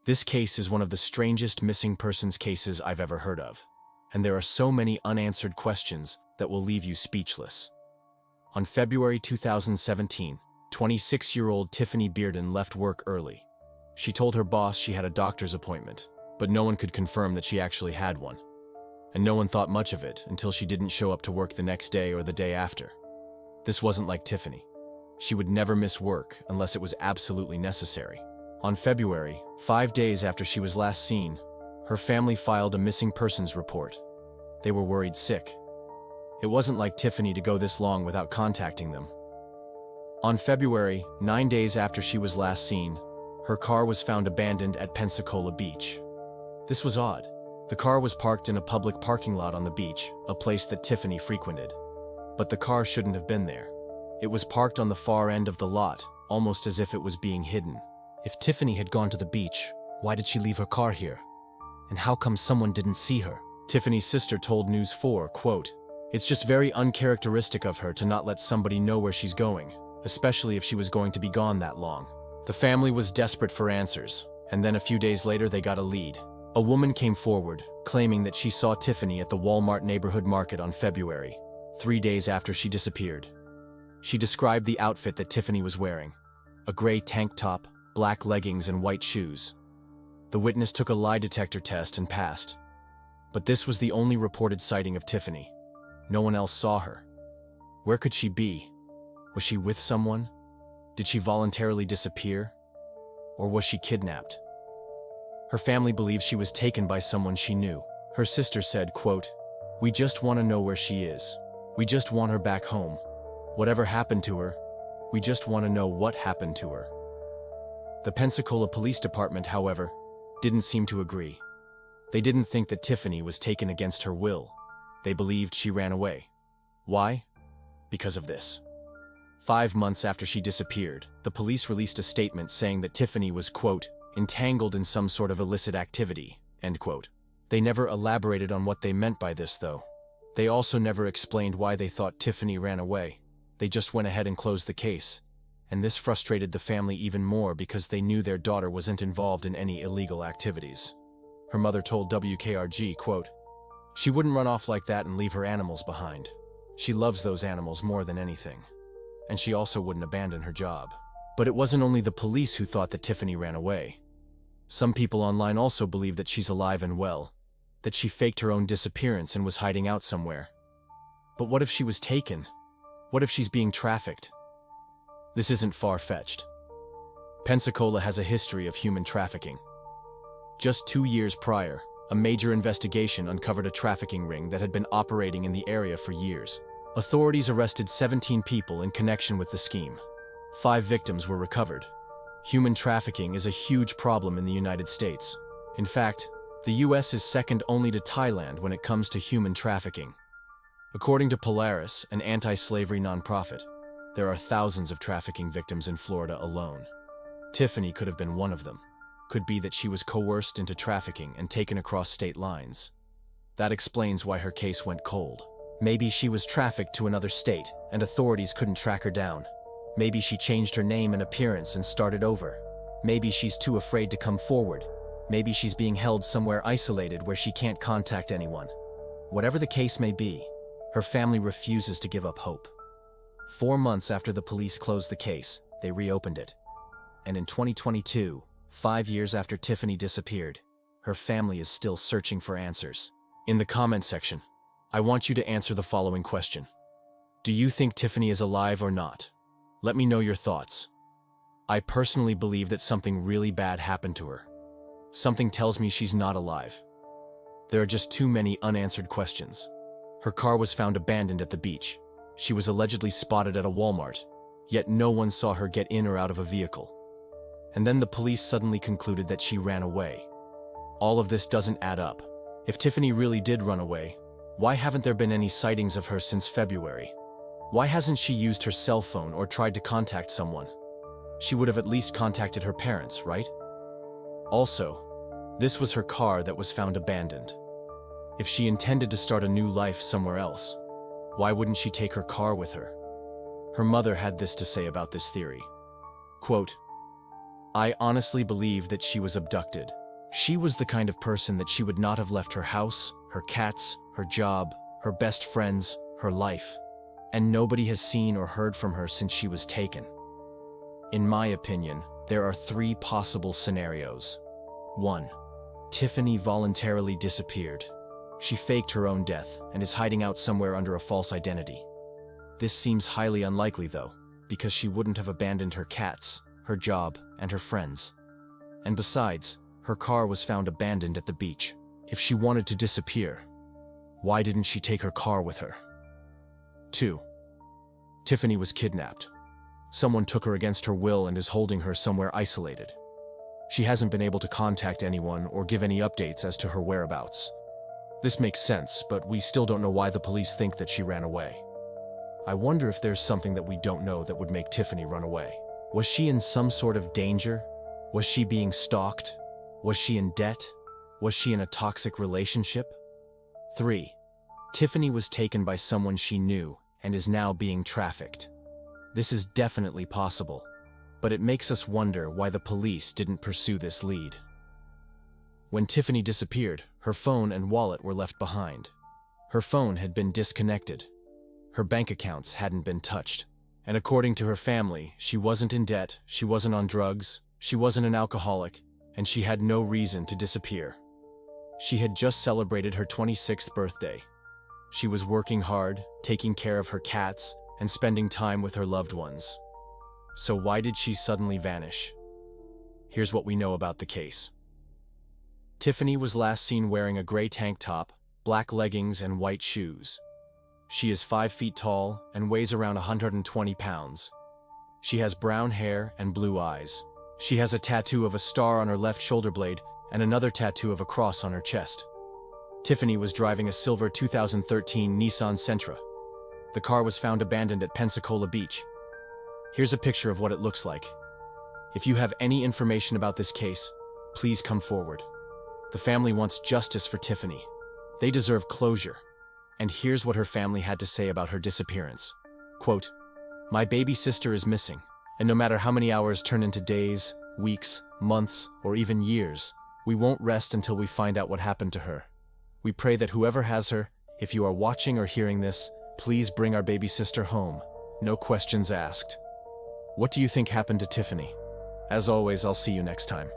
This case is one of the strangest missing persons cases I've ever heard of, and there are so many unanswered questions that will leave you speechless. On February 2017, 26-year-old Tiffany Bearden left work early. She told her boss she had a doctor's appointment, but no one could confirm that she actually had one. And no one thought much of it until she didn't show up to work the next day or the day after. This wasn't like Tiffany. She would never miss work unless it was absolutely necessary. On February, 5 days after she was last seen, her family filed a missing persons report. They were worried sick. It wasn't like Tiffany to go this long without contacting them. On February, 9 days after she was last seen, her car was found abandoned at Pensacola Beach. This was odd. The car was parked in a public parking lot on the beach, a place that Tiffany frequented. But the car shouldn't have been there. It was parked on the far end of the lot, almost as if it was being hidden. If Tiffany had gone to the beach, why did she leave her car here? And how come someone didn't see her? Tiffany's sister told News 4, quote, "It's just very uncharacteristic of her to not let somebody know where she's going, especially if she was going to be gone that long." The family was desperate for answers, and then a few days later they got a lead. A woman came forward, claiming that she saw Tiffany at the Walmart neighborhood market on February, 3 days after she disappeared. She described the outfit that Tiffany was wearing: a gray tank top, black leggings, and white shoes. The witness took a lie detector test and passed. But this was the only reported sighting of Tiffany. No one else saw her. Where could she be? Was she with someone? Did she voluntarily disappear? Or was she kidnapped? Her family believes she was taken by someone she knew. Her sister said, quote, "We just want to know where she is. We just want her back home. Whatever happened to her, we just want to know what happened to her." The Pensacola Police Department, however, didn't seem to agree. They didn't think that Tiffany was taken against her will. They believed she ran away. Why? Because of this. 5 months after she disappeared, the police released a statement saying that Tiffany was, quote, "entangled in some sort of illicit activity," end quote. They never elaborated on what they meant by this, though. They also never explained why they thought Tiffany ran away. They just went ahead and closed the case. And this frustrated the family even more because they knew their daughter wasn't involved in any illegal activities. Her mother told WKRG, quote, "She wouldn't run off like that and leave her animals behind. She loves those animals more than anything. And she also wouldn't abandon her job." But it wasn't only the police who thought that Tiffany ran away. Some people online also believe that she's alive and well, that she faked her own disappearance and was hiding out somewhere. But what if she was taken? What if she's being trafficked? This isn't far-fetched. Pensacola has a history of human trafficking. Just 2 years prior, a major investigation uncovered a trafficking ring that had been operating in the area for years. Authorities arrested 17 people in connection with the scheme. 5 victims were recovered. Human trafficking is a huge problem in the United States. In fact, the US is second only to Thailand when it comes to human trafficking. According to Polaris, an anti-slavery nonprofit, there are thousands of trafficking victims in Florida alone. Tiffany could have been one of them. Could be that she was coerced into trafficking and taken across state lines. That explains why her case went cold. Maybe she was trafficked to another state and authorities couldn't track her down. Maybe she changed her name and appearance and started over. Maybe she's too afraid to come forward. Maybe she's being held somewhere isolated where she can't contact anyone. Whatever the case may be, her family refuses to give up hope. 4 months after the police closed the case, they reopened it. And in 2022, 5 years after Tiffany disappeared, her family is still searching for answers. In the comment section, I want you to answer the following question. Do you think Tiffany is alive or not? Let me know your thoughts. I personally believe that something really bad happened to her. Something tells me she's not alive. There are just too many unanswered questions. Her car was found abandoned at the beach. She was allegedly spotted at a Walmart, yet no one saw her get in or out of a vehicle. And then the police suddenly concluded that she ran away. All of this doesn't add up. If Tiffany really did run away, why haven't there been any sightings of her since February? Why hasn't she used her cell phone or tried to contact someone? She would have at least contacted her parents, right? Also, this was her car that was found abandoned. If she intended to start a new life somewhere else, why wouldn't she take her car with her? Her mother had this to say about this theory. Quote, I honestly believe that she was abducted. She was the kind of person that she would not have left her house, her cats, her job, her best friends, her life. And nobody has seen or heard from her since she was taken. In my opinion, there are 3 possible scenarios. 1. Tiffany voluntarily disappeared. She faked her own death and is hiding out somewhere under a false identity. This seems highly unlikely though, because she wouldn't have abandoned her cats, her job, and her friends. And besides, her car was found abandoned at the beach. If she wanted to disappear, why didn't she take her car with her? 2. Tiffany was kidnapped. Someone took her against her will and is holding her somewhere isolated. She hasn't been able to contact anyone or give any updates as to her whereabouts. This makes sense, but we still don't know why the police think that she ran away. I wonder if there's something that we don't know that would make Tiffany run away. Was she in some sort of danger? Was she being stalked? Was she in debt? Was she in a toxic relationship? 3. Tiffany was taken by someone she knew and is now being trafficked. This is definitely possible, but it makes us wonder why the police didn't pursue this lead. When Tiffany disappeared, her phone and wallet were left behind. Her phone had been disconnected. Her bank accounts hadn't been touched. And according to her family, she wasn't in debt, she wasn't on drugs, she wasn't an alcoholic, and she had no reason to disappear. She had just celebrated her 26th birthday. She was working hard, taking care of her cats, and spending time with her loved ones. So why did she suddenly vanish? Here's what we know about the case. Tiffany was last seen wearing a gray tank top, black leggings, and white shoes. She is 5 feet tall and weighs around 120 pounds. She has brown hair and blue eyes. She has a tattoo of a star on her left shoulder blade and another tattoo of a cross on her chest. Tiffany was driving a silver 2013 Nissan Sentra. The car was found abandoned at Pensacola Beach. Here's a picture of what it looks like. If you have any information about this case, please come forward. The family wants justice for Tiffany. They deserve closure. And here's what her family had to say about her disappearance. Quote, "My baby sister is missing, and no matter how many hours turn into days, weeks, months, or even years, we won't rest until we find out what happened to her. We pray that whoever has her, if you are watching or hearing this, please bring our baby sister home. No questions asked." What do you think happened to Tiffany? As always, I'll see you next time.